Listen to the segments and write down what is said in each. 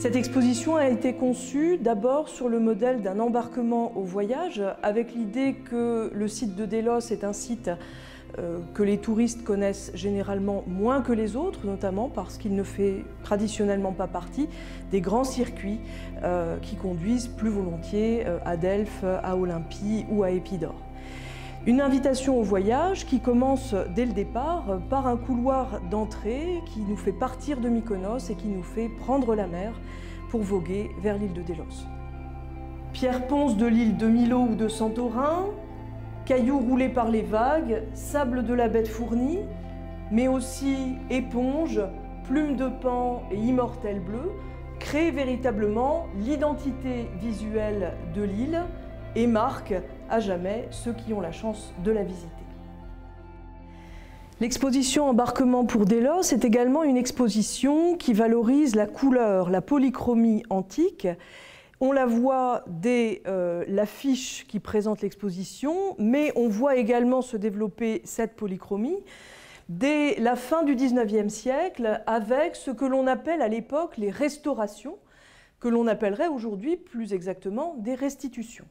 Cette exposition a été conçue d'abord sur le modèle d'un embarquement au voyage, avec l'idée que le site de Délos est un site que les touristes connaissent généralement moins que les autres, notamment parce qu'il ne fait traditionnellement pas partie des grands circuits qui conduisent plus volontiers à Delphes, à Olympie ou à Épidore. Une invitation au voyage qui commence dès le départ par un couloir d'entrée qui nous fait partir de Mykonos et qui nous fait prendre la mer pour voguer vers l'île de Délos. Pierre ponce de l'île de Milo ou de Santorin, cailloux roulés par les vagues, sable de la baie de Fournie, mais aussi éponges, plumes de paon et immortelles bleues, créent véritablement l'identité visuelle de l'île et marquent à jamais ceux qui ont la chance de la visiter. L'exposition Embarquement pour Délos est également une exposition qui valorise la couleur, la polychromie antique. On la voit dès l'affiche qui présente l'exposition, mais on voit également se développer cette polychromie dès la fin du XIXe siècle avec ce que l'on appelle à l'époque les restaurations, que l'on appellerait aujourd'hui plus exactement des restitutions.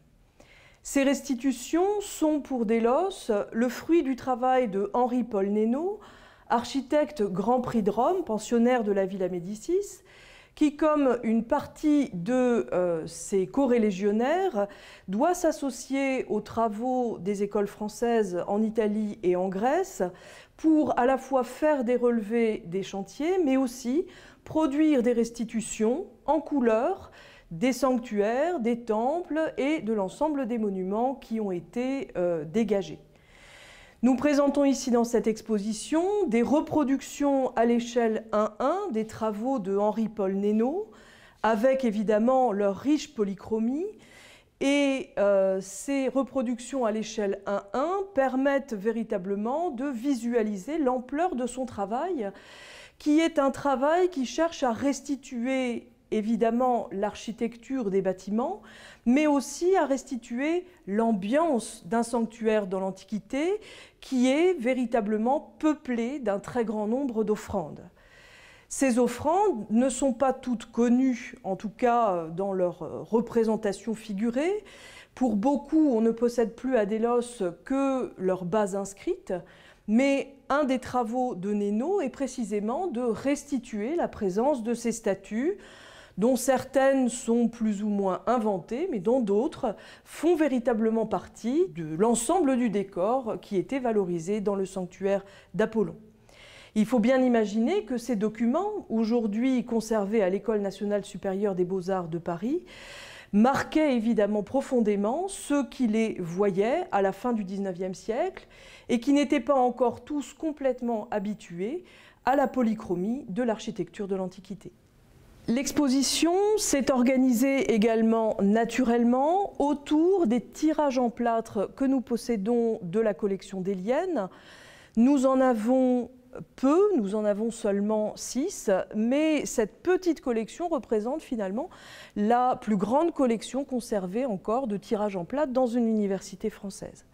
Ces restitutions sont pour Délos le fruit du travail de Henri-Paul Nénaud, architecte Grand Prix de Rome, pensionnaire de la Villa Médicis, qui, comme une partie de ses corélégionnaires, doit s'associer aux travaux des écoles françaises en Italie et en Grèce pour à la fois faire des relevés des chantiers, mais aussi produire des restitutions en couleur des sanctuaires, des temples et de l'ensemble des monuments qui ont été dégagés. Nous présentons ici dans cette exposition des reproductions à l'échelle 1:1 des travaux de Henri-Paul Nénaud, avec évidemment leur riche polychromie. Et ces reproductions à l'échelle 1:1 permettent véritablement de visualiser l'ampleur de son travail, qui est un travail qui cherche à restituer évidemment l'architecture des bâtiments, mais aussi à restituer l'ambiance d'un sanctuaire dans l'Antiquité qui est véritablement peuplé d'un très grand nombre d'offrandes. Ces offrandes ne sont pas toutes connues, en tout cas dans leur représentation figurée. Pour beaucoup, on ne possède plus à Délos que leurs bases inscrites, mais un des travaux de Nénaud est précisément de restituer la présence de ces statues, dont certaines sont plus ou moins inventées, mais dont d'autres font véritablement partie de l'ensemble du décor qui était valorisé dans le sanctuaire d'Apollon. Il faut bien imaginer que ces documents, aujourd'hui conservés à l'École nationale supérieure des beaux-arts de Paris, marquaient évidemment profondément ceux qui les voyaient à la fin du XIXe siècle et qui n'étaient pas encore tous complètement habitués à la polychromie de l'architecture de l'Antiquité. L'exposition s'est organisée également naturellement autour des tirages en plâtre que nous possédons de la collection d'Élienne. Nous en avons peu, nous en avons seulement 6, mais cette petite collection représente finalement la plus grande collection conservée encore de tirages en plâtre dans une université française.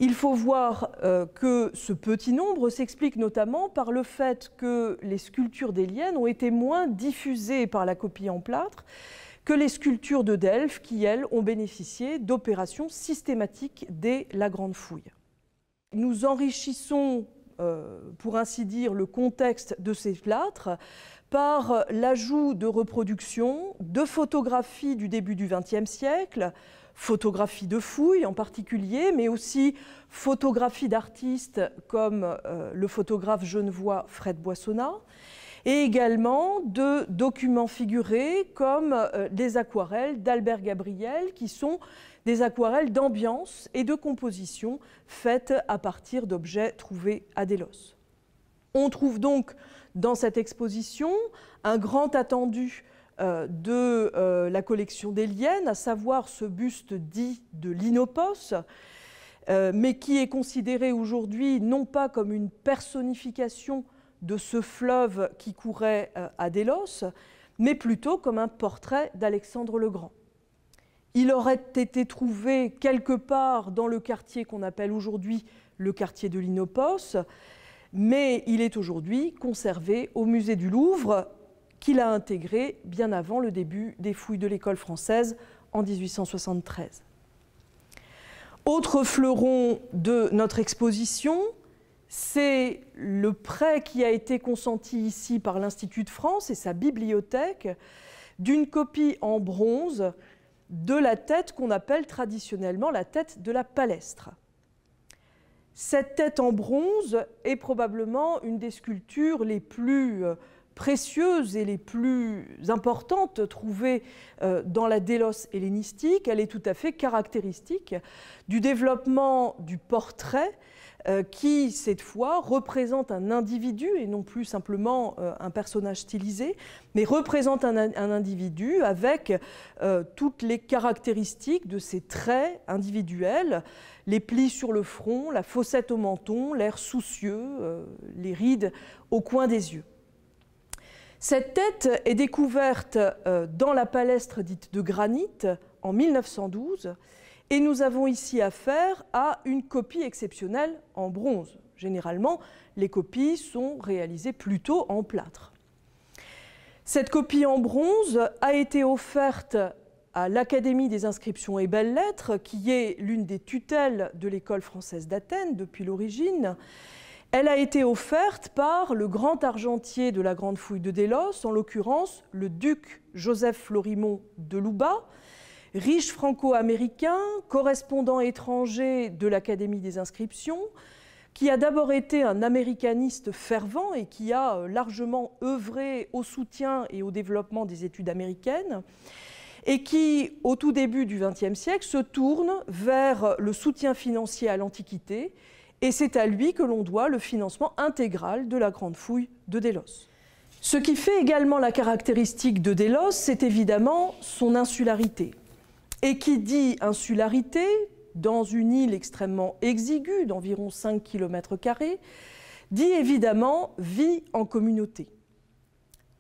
Il faut voir que ce petit nombre s'explique notamment par le fait que les sculptures d'Élienne ont été moins diffusées par la copie en plâtre que les sculptures de Delphes qui, elles, ont bénéficié d'opérations systématiques dès la Grande Fouille. Nous enrichissons, pour ainsi dire, le contexte de ces plâtres par l'ajout de reproductions, de photographies du début du XXe siècle, photographies de fouilles en particulier, mais aussi photographies d'artistes comme le photographe genevois Fred Boissonnat, et également de documents figurés comme des aquarelles d'Albert Gabriel, qui sont des aquarelles d'ambiance et de composition faites à partir d'objets trouvés à Délos. On trouve donc dans cette exposition un grand attendu de la collection d'Élienne, à savoir ce buste dit de l'Inopos, mais qui est considéré aujourd'hui non pas comme une personnification de ce fleuve qui courait à Délos, mais plutôt comme un portrait d'Alexandre le Grand. Il aurait été trouvé quelque part dans le quartier qu'on appelle aujourd'hui le quartier de l'Inopos, mais il est aujourd'hui conservé au musée du Louvre, qu'il a intégré bien avant le début des fouilles de l'école française en 1873. Autre fleuron de notre exposition, c'est le prêt qui a été consenti ici par l'Institut de France et sa bibliothèque d'une copie en bronze de la tête qu'on appelle traditionnellement la tête de la palestre. Cette tête en bronze est probablement une des sculptures les plus précieuses et les plus importantes trouvées dans la Délos hellénistique. Elle est tout à fait caractéristique du développement du portrait qui, cette fois, représente un individu et non plus simplement un personnage stylisé, mais représente un individu avec toutes les caractéristiques de ses traits individuels, les plis sur le front, la fossette au menton, l'air soucieux, les rides au coin des yeux. Cette tête est découverte dans la palestre dite de granit en 1912 et nous avons ici affaire à une copie exceptionnelle en bronze. Généralement, les copies sont réalisées plutôt en plâtre. Cette copie en bronze a été offerte à l'Académie des inscriptions et belles-lettres, qui est l'une des tutelles de l'école française d'Athènes depuis l'origine. Elle a été offerte par le grand argentier de la Grande Fouille de Délos, en l'occurrence le duc Joseph Florimond de Louba, riche franco-américain, correspondant étranger de l'Académie des inscriptions, qui a d'abord été un américaniste fervent et qui a largement œuvré au soutien et au développement des études américaines, et qui, au tout début du XXe siècle, se tourne vers le soutien financier à l'Antiquité, et c'est à lui que l'on doit le financement intégral de la Grande Fouille de Délos. Ce qui fait également la caractéristique de Délos, c'est évidemment son insularité. Et qui dit insularité, dans une île extrêmement exiguë d'environ 5 km², dit évidemment vie en communauté.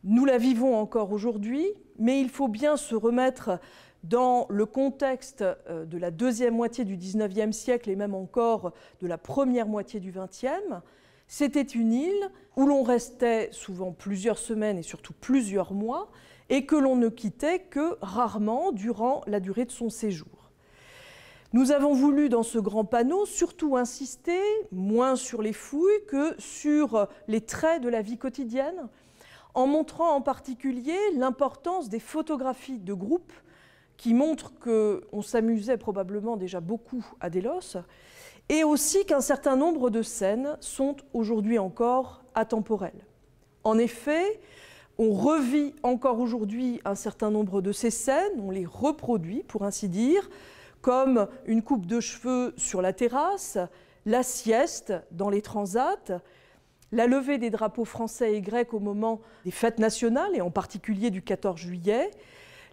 Nous la vivons encore aujourd'hui, mais il faut bien se remettre dans le contexte de la deuxième moitié du XIXe siècle et même encore de la première moitié du XXe. C'était une île où l'on restait souvent plusieurs semaines et surtout plusieurs mois et que l'on ne quittait que rarement durant la durée de son séjour. Nous avons voulu dans ce grand panneau surtout insister moins sur les fouilles que sur les traits de la vie quotidienne, en montrant en particulier l'importance des photographies de groupe qui montrent qu'on s'amusait probablement déjà beaucoup à Délos, et aussi qu'un certain nombre de scènes sont aujourd'hui encore atemporelles. En effet, on revit encore aujourd'hui un certain nombre de ces scènes, on les reproduit pour ainsi dire, comme une coupe de cheveux sur la terrasse, la sieste dans les transats, la levée des drapeaux français et grecs au moment des fêtes nationales, et en particulier du 14 juillet,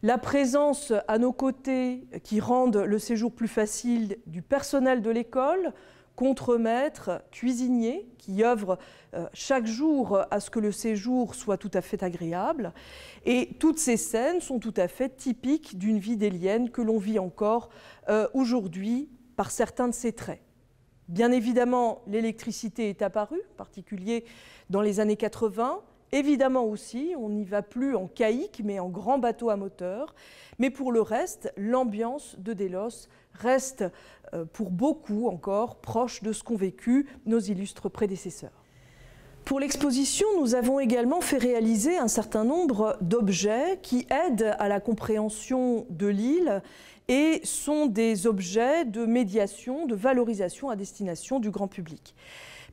la présence à nos côtés qui rendent le séjour plus facile du personnel de l'école, contremaîtres, cuisiniers, qui œuvrent chaque jour à ce que le séjour soit tout à fait agréable. Et toutes ces scènes sont tout à fait typiques d'une vie délienne que l'on vit encore aujourd'hui par certains de ses traits. Bien évidemment, l'électricité est apparue, en particulier dans les années 80. Évidemment aussi, on n'y va plus en caïque, mais en grand bateau à moteur. Mais pour le reste, l'ambiance de Délos reste pour beaucoup encore proche de ce qu'ont vécu nos illustres prédécesseurs. Pour l'exposition, nous avons également fait réaliser un certain nombre d'objets qui aident à la compréhension de l'île et sont des objets de médiation, de valorisation à destination du grand public.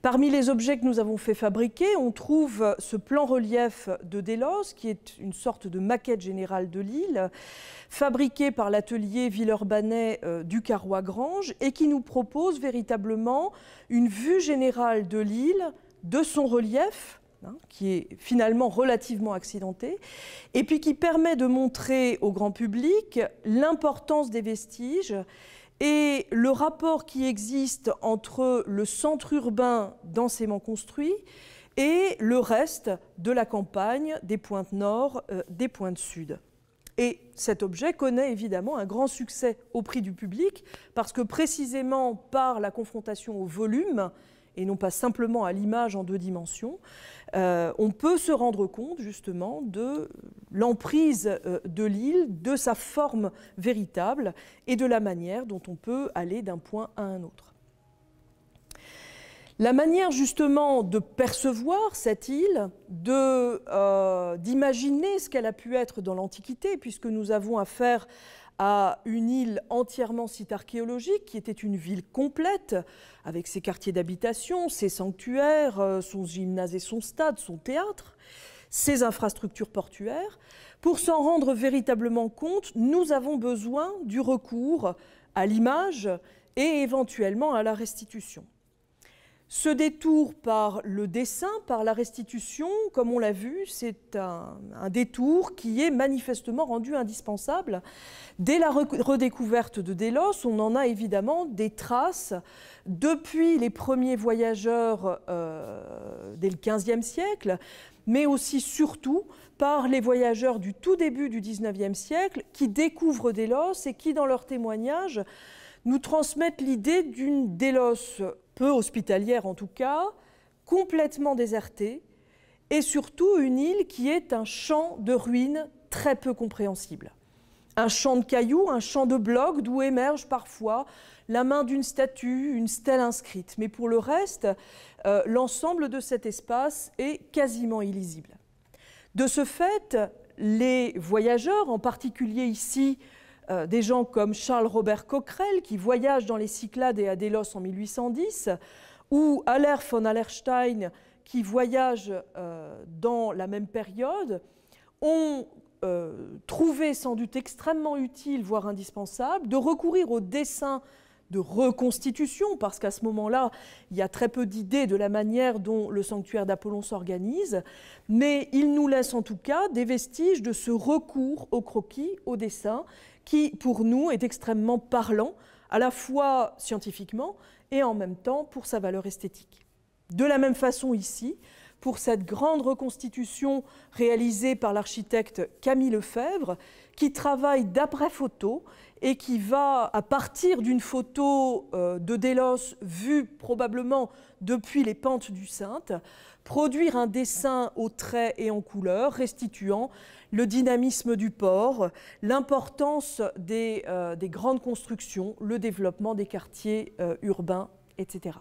Parmi les objets que nous avons fait fabriquer, on trouve ce plan relief de Délos, qui est une sorte de maquette générale de l'île, fabriqué par l'atelier Villeurbanais du Carrois-Grange, et qui nous propose véritablement une vue générale de l'île, de son relief, qui est finalement relativement accidenté, et puis qui permet de montrer au grand public l'importance des vestiges et le rapport qui existe entre le centre urbain densément construit et le reste de la campagne, des pointes nord, des pointes sud. Et cet objet connaît évidemment un grand succès au prix du public parce que précisément par la confrontation au volume et non pas simplement à l'image en 2 dimensions, on peut se rendre compte justement de l'emprise de l'île, de sa forme véritable et de la manière dont on peut aller d'un point à un autre. La manière justement de percevoir cette île, d'imaginer ce qu'elle a pu être dans l'Antiquité, puisque nous avons affaire à une île entièrement site archéologique, qui était une ville complète, avec ses quartiers d'habitation, ses sanctuaires, son gymnase et son stade, son théâtre, ses infrastructures portuaires. Pour s'en rendre véritablement compte, nous avons besoin du recours à l'image et éventuellement à la restitution. Ce détour par le dessin, par la restitution, comme on l'a vu, c'est un détour qui est manifestement rendu indispensable. Dès la redécouverte de Délos, on en a évidemment des traces depuis les premiers voyageurs dès le XVe siècle, mais aussi surtout par les voyageurs du tout début du XIXe siècle qui découvrent Délos et qui, dans leurs témoignages, nous transmettent l'idée d'une Délos peu hospitalière en tout cas, complètement désertée, et surtout une île qui est un champ de ruines très peu compréhensible. Un champ de cailloux, un champ de blocs d'où émerge parfois la main d'une statue, une stèle inscrite. Mais pour le reste, l'ensemble de cet espace est quasiment illisible. De ce fait, les voyageurs, en particulier ici, des gens comme Charles-Robert Coquerel, qui voyage dans les Cyclades et à Délos en 1810, ou Aller von Allerstein, qui voyage dans la même période, ont trouvé sans doute extrêmement utile, voire indispensable, de recourir au dessin de reconstitution, parce qu'à ce moment-là, il y a très peu d'idées de la manière dont le sanctuaire d'Apollon s'organise, mais il nous laisse en tout cas des vestiges de ce recours au croquis, au dessin, qui, pour nous, est extrêmement parlant, à la fois scientifiquement et en même temps pour sa valeur esthétique. De la même façon ici, pour cette grande reconstitution réalisée par l'architecte Camille Lefebvre, qui travaille d'après photo et qui va, à partir d'une photo de Délos vue probablement depuis les pentes du Saintes, produire un dessin au trait et en couleur, restituant le dynamisme du port, l'importance des grandes constructions, le développement des quartiers urbains, etc.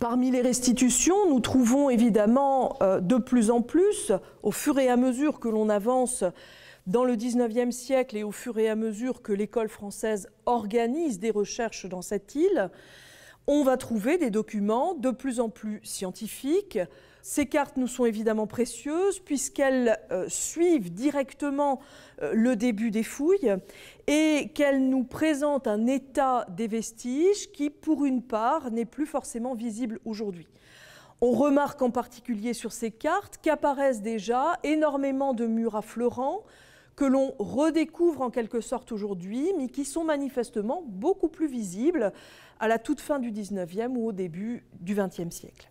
Parmi les restitutions, nous trouvons évidemment de plus en plus, au fur et à mesure que l'on avance dans le XIXe siècle et au fur et à mesure que l'école française organise des recherches dans cette île, on va trouver des documents de plus en plus scientifiques. Ces cartes nous sont évidemment précieuses puisqu'elles suivent directement le début des fouilles et qu'elles nous présentent un état des vestiges qui, pour une part, n'est plus forcément visible aujourd'hui. On remarque en particulier sur ces cartes qu'apparaissent déjà énormément de murs affleurants que l'on redécouvre en quelque sorte aujourd'hui, mais qui sont manifestement beaucoup plus visibles à la toute fin du XIXe ou au début du XXe siècle.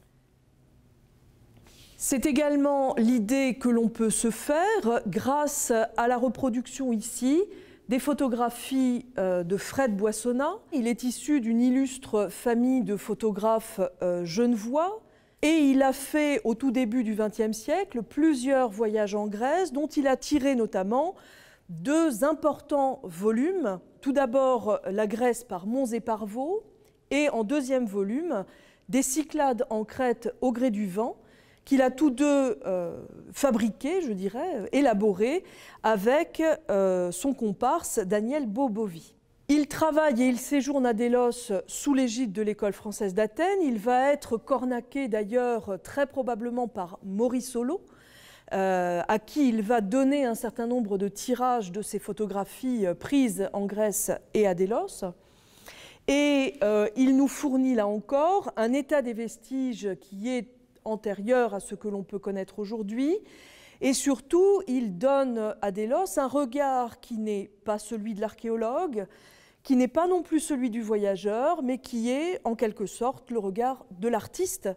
C'est également l'idée que l'on peut se faire grâce à la reproduction ici des photographies de Fred Boissonnat. Il est issu d'une illustre famille de photographes genevois et il a fait au tout début du XXe siècle plusieurs voyages en Grèce dont il a tiré notamment 2 importants volumes. Tout d'abord la Grèce par Mons et par Vaux et en 2e volume des Cyclades en Crète au gré du vent qu'il a tous deux fabriqués, je dirais, élaborés avec son comparse Daniel Bo-Bovy. Il travaille et il séjourne à Délos sous l'égide de l'école française d'Athènes. Il va être cornaqué d'ailleurs très probablement par Maurice Solo, à qui il va donner un certain nombre de tirages de ses photographies prises en Grèce et à Délos. Et il nous fournit là encore un état des vestiges qui est antérieur à ce que l'on peut connaître aujourd'hui. Et surtout, il donne à Délos un regard qui n'est pas celui de l'archéologue, qui n'est pas non plus celui du voyageur, mais qui est en quelque sorte le regard de l'artiste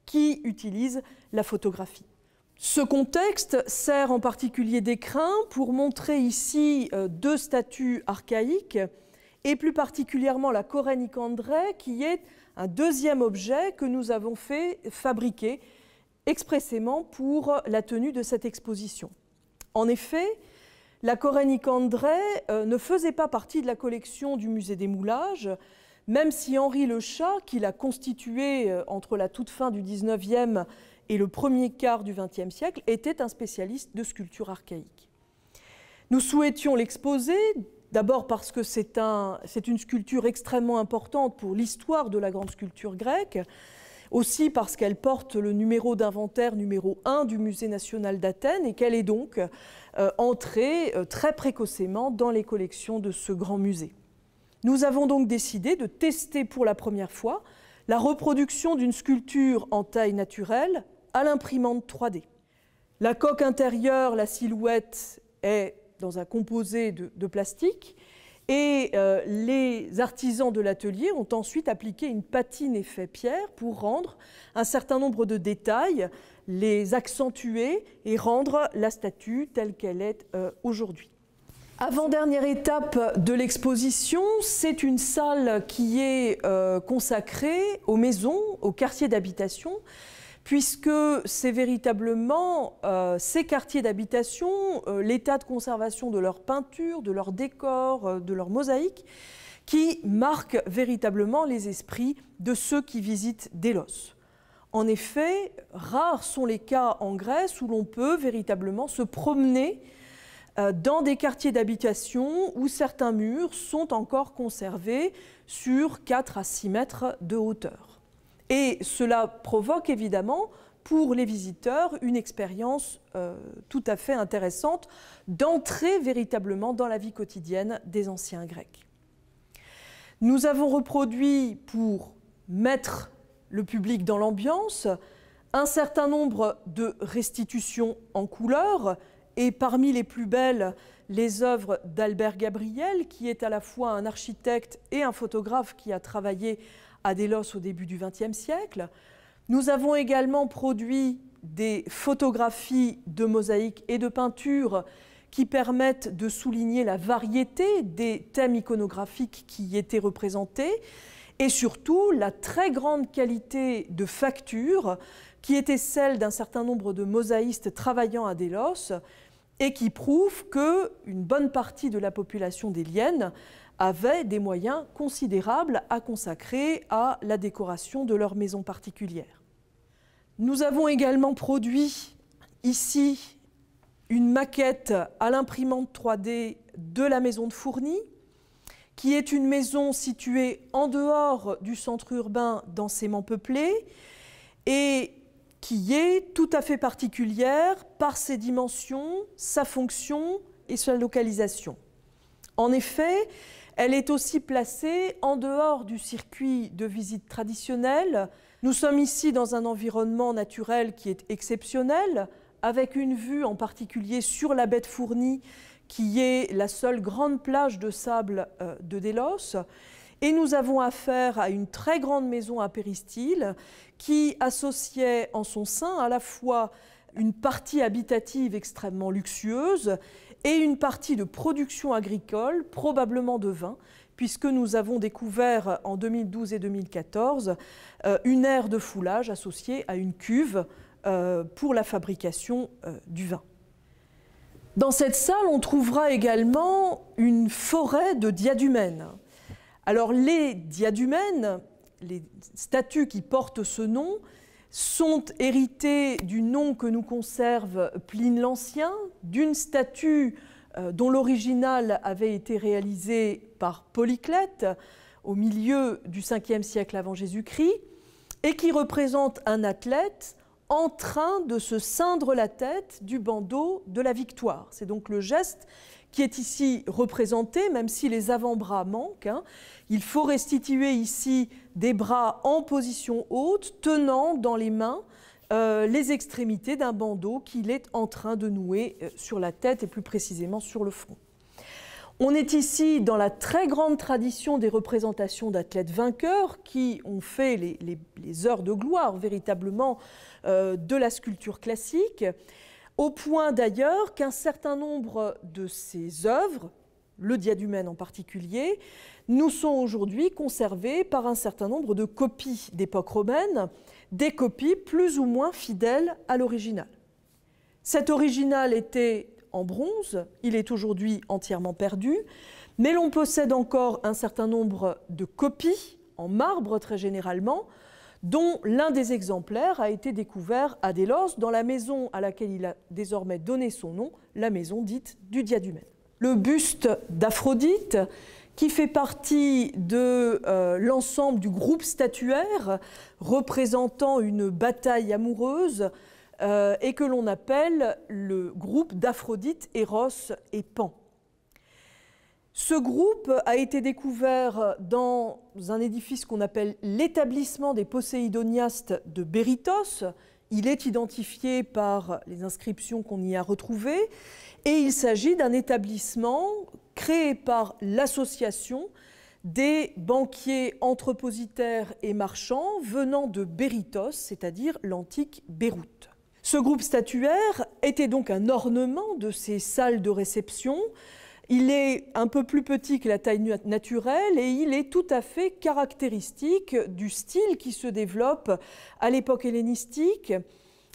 qui utilise la photographie. Ce contexte sert en particulier d'écrin pour montrer ici 2 statues archaïques, et plus particulièrement la Corène Nicandré, qui est un deuxième objet que nous avons fait fabriquer expressément pour la tenue de cette exposition. En effet, la Corénique André ne faisait pas partie de la collection du musée des Moulages, même si Henri Le Chat, qui l'a constituée entre la toute fin du XIXe et le premier quart du XXe siècle, était un spécialiste de sculpture archaïque. Nous souhaitions l'exposer, d'abord parce que c'est une sculpture extrêmement importante pour l'histoire de la grande sculpture grecque, aussi parce qu'elle porte le numéro d'inventaire numéro 1 du Musée national d'Athènes et qu'elle est donc entrée très précocement dans les collections de ce grand musée. Nous avons donc décidé de tester pour la première fois la reproduction d'une sculpture en taille naturelle à l'imprimante 3D. La coque intérieure, la silhouette est dans un composé de plastique et les artisans de l'atelier ont ensuite appliqué une patine effet pierre pour rendre un certain nombre de détails, les accentuer et rendre la statue telle qu'elle est aujourd'hui. Avant-dernière étape de l'exposition, c'est une salle qui est consacrée aux maisons, aux quartiers d'habitation, puisque c'est véritablement ces quartiers d'habitation, l'état de conservation de leurs peintures, de leurs décors, de leurs mosaïques, qui marquent véritablement les esprits de ceux qui visitent Délos. En effet, rares sont les cas en Grèce où l'on peut véritablement se promener dans des quartiers d'habitation où certains murs sont encore conservés sur 4 à 6 mètres de hauteur. Et cela provoque évidemment pour les visiteurs une expérience tout à fait intéressante d'entrer véritablement dans la vie quotidienne des anciens Grecs. Nous avons reproduit, pour mettre le public dans l'ambiance, un certain nombre de restitutions en couleur, et parmi les plus belles, les œuvres d'Albert Gabriel, qui est à la fois un architecte et un photographe qui a travaillé à Délos au début du XXe siècle. Nous avons également produit des photographies de mosaïques et de peintures qui permettent de souligner la variété des thèmes iconographiques qui y étaient représentés et surtout la très grande qualité de facture qui était celle d'un certain nombre de mosaïstes travaillant à Délos et qui prouve qu'une bonne partie de la population délienne avait des moyens considérables à consacrer à la décoration de leur maison particulière. Nous avons également produit ici une maquette à l'imprimante 3D de la maison de Fourny, qui est une maison située en dehors du centre urbain densément peuplé et qui est tout à fait particulière par ses dimensions, sa fonction et sa localisation. En effet, elle est aussi placée en dehors du circuit de visite traditionnel. Nous sommes ici dans un environnement naturel qui est exceptionnel, avec une vue en particulier sur la baie de Fourny, qui est la seule grande plage de sable de Délos. Et nous avons affaire à une très grande maison à péristyle qui associait en son sein à la fois une partie habitative extrêmement luxueuse et une partie de production agricole, probablement de vin, puisque nous avons découvert en 2012 et 2014 une aire de foulage associée à une cuve pour la fabrication du vin. Dans cette salle, on trouvera également une forêt de diadumènes. Alors les diadumènes, les statues qui portent ce nom, sont héritées du nom que nous conserve Pline l'Ancien, d'une statue dont l'original avait été réalisé par Polyclète au milieu du 5e siècle avant Jésus-Christ, et qui représente un athlète en train de se ceindre la tête du bandeau de la victoire. C'est donc le geste qui est ici représenté, même si les avant-bras manquent. Il faut restituer ici des bras en position haute, tenant dans les mains les extrémités d'un bandeau qu'il est en train de nouer sur la tête et plus précisément sur le front. On est ici dans la très grande tradition des représentations d'athlètes vainqueurs qui ont fait les heures de gloire véritablement de la sculpture classique, au point d'ailleurs qu'un certain nombre de ces œuvres le diadumène en particulier, nous sont aujourd'hui conservés par un certain nombre de copies d'époque romaine, des copies plus ou moins fidèles à l'original. Cet original était en bronze, il est aujourd'hui entièrement perdu, mais l'on possède encore un certain nombre de copies, en marbre très généralement, dont l'un des exemplaires a été découvert à Délos, dans la maison à laquelle il a désormais donné son nom, la maison dite du diadumène. Le buste d'Aphrodite, qui fait partie de l'ensemble du groupe statuaire représentant une bataille amoureuse et que l'on appelle le groupe d'Aphrodite, Eros et Pan. Ce groupe a été découvert dans un édifice qu'on appelle l'établissement des Poséidoniastes de Bérytos. Il est identifié par les inscriptions qu'on y a retrouvées et il s'agit d'un établissement créé par l'association des banquiers entrepositaires et marchands venant de Bérytos, c'est-à-dire l'antique Beyrouth. Ce groupe statuaire était donc un ornement de ces salles de réception. Il est un peu plus petit que la taille naturelle et il est tout à fait caractéristique du style qui se développe à l'époque hellénistique,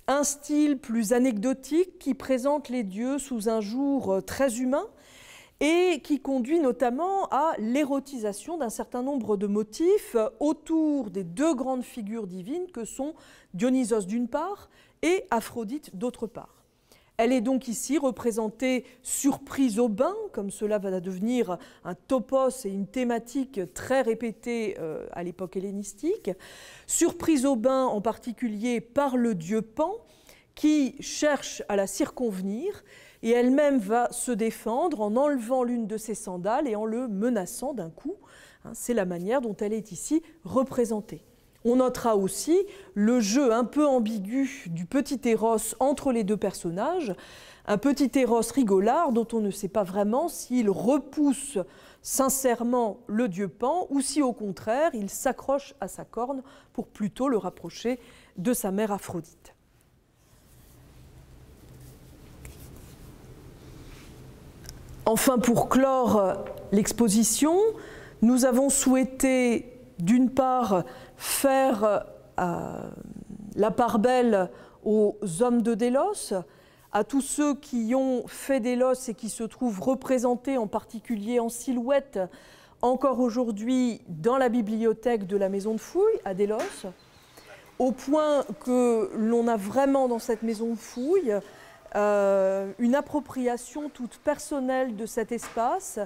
un style plus anecdotique qui présente les dieux sous un jour très humain et qui conduit notamment à l'érotisation d'un certain nombre de motifs autour des deux grandes figures divines que sont Dionysos d'une part et Aphrodite d'autre part. Elle est donc ici représentée surprise au bain, comme cela va devenir un topos et une thématique très répétée à l'époque hellénistique. Surprise au bain en particulier par le dieu Pan, qui cherche à la circonvenir, et elle-même va se défendre en enlevant l'une de ses sandales et en le menaçant d'un coup. C'est la manière dont elle est ici représentée. On notera aussi le jeu un peu ambigu du petit Eros entre les deux personnages, un petit Eros rigolard dont on ne sait pas vraiment s'il repousse sincèrement le dieu Pan ou si au contraire il s'accroche à sa corne pour plutôt le rapprocher de sa mère Aphrodite. Enfin, pour clore l'exposition, nous avons souhaité d'une part faire la part belle aux hommes de Délos, à tous ceux qui ont fait Délos et qui se trouvent représentés en particulier en silhouette encore aujourd'hui dans la bibliothèque de la Maison de Fouilles à Délos, au point que l'on a vraiment dans cette Maison de Fouilles une appropriation toute personnelle de cet espace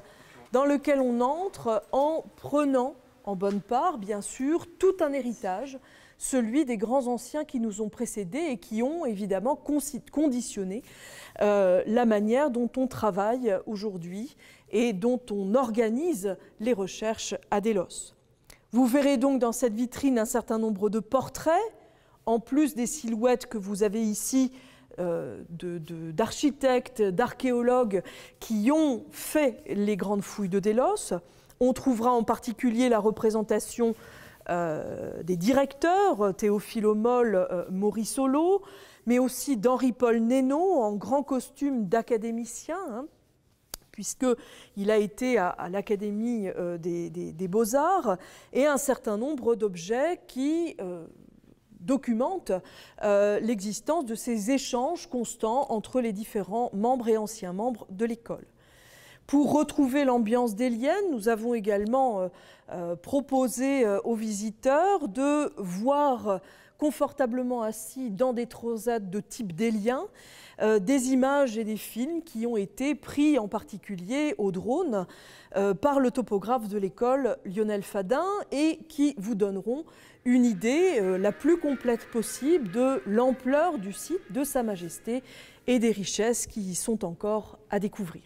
dans lequel on entre en prenant en bonne part, bien sûr, tout un héritage, celui des grands anciens qui nous ont précédés et qui ont évidemment conditionné la manière dont on travaille aujourd'hui et dont on organise les recherches à Délos. Vous verrez donc dans cette vitrine un certain nombre de portraits, en plus des silhouettes que vous avez ici d'architectes, d'archéologues qui ont fait les grandes fouilles de Délos. On trouvera en particulier la représentation des directeurs, Théophile Moll, Maurice Holleaux, mais aussi d'Henri-Paul Nénaud en grand costume d'académicien, puisqu'il a été à l'Académie des Beaux-Arts, et un certain nombre d'objets qui documentent l'existence de ces échanges constants entre les différents membres et anciens membres de l'école. Pour retrouver l'ambiance délienne, nous avons également proposé aux visiteurs de voir confortablement assis dans des transats de type délien des images et des films qui ont été pris en particulier au drone par le topographe de l'école Lionel Fadin et qui vous donneront une idée la plus complète possible de l'ampleur du site, de Sa Majesté et des richesses qui y sont encore à découvrir.